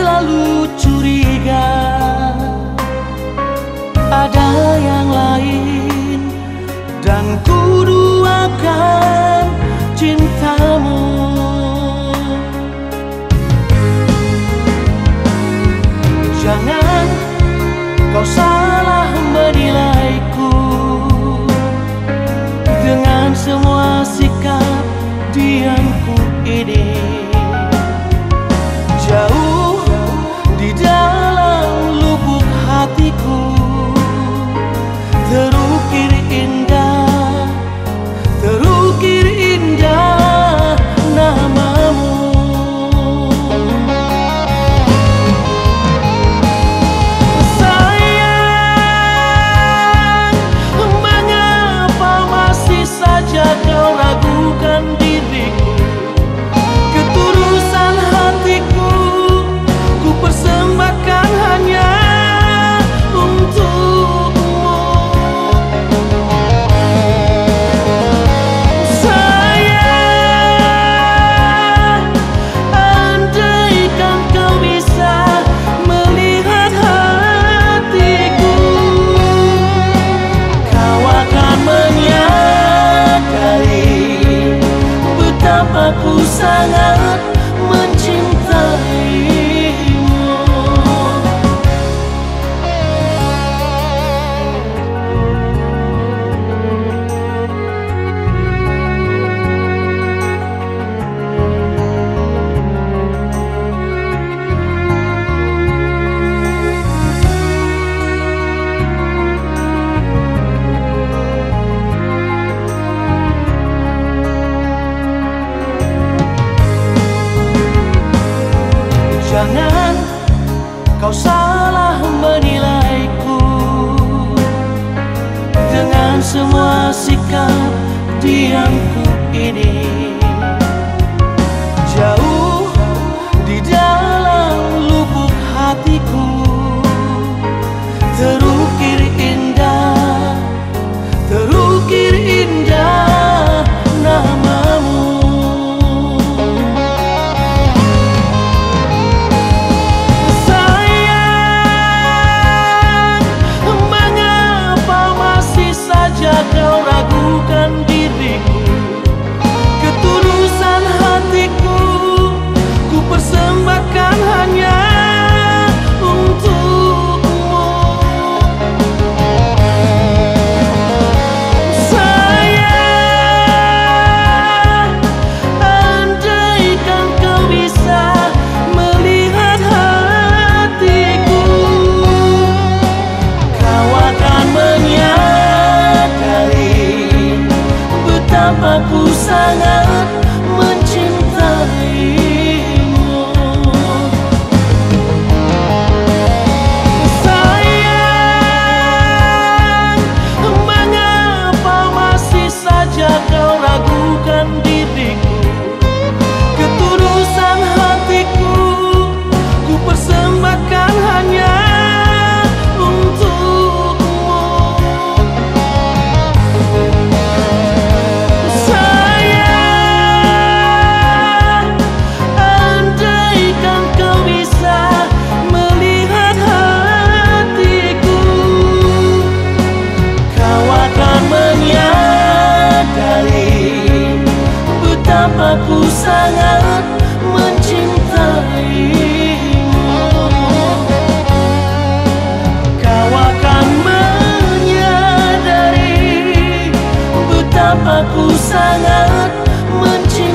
selalu curiga ada yang lain, dan ku duakan cintamu. Jangan kau salah menilaiku dengan semua sikap diamku ini. Jauh di dalam lubuk hatiku terukir indah, terukir indah namamu. Sayang, mengapa masih saja kau ragukan diriku? Ketulusan hatiku ku persembahkan hanya untukmu. Sayang, andaikan kau bisa melihat hatiku, kau akan menyadari betapa ku sangat mencintaimu. Jangan kau salah menilaiku dengan semua sikap diamku ini. Jauh di dalam lubuk hatiku terukir indah, terukir indah namamu. Kau ragukan diriku, ketulusan hatiku ku persembahkan hanya untukmu. Sayang, andaikan kau bisa melihat hatiku, kau akan betapa ku sangat mencintaimu. Sayang, mengapa masih saja kau ragukan diriku? Ketulusan hatiku ku persembahkan hanya untukmu. Aku sangat mencintaimu. Kau akan menyadari betapa ku sangat mencintaimu.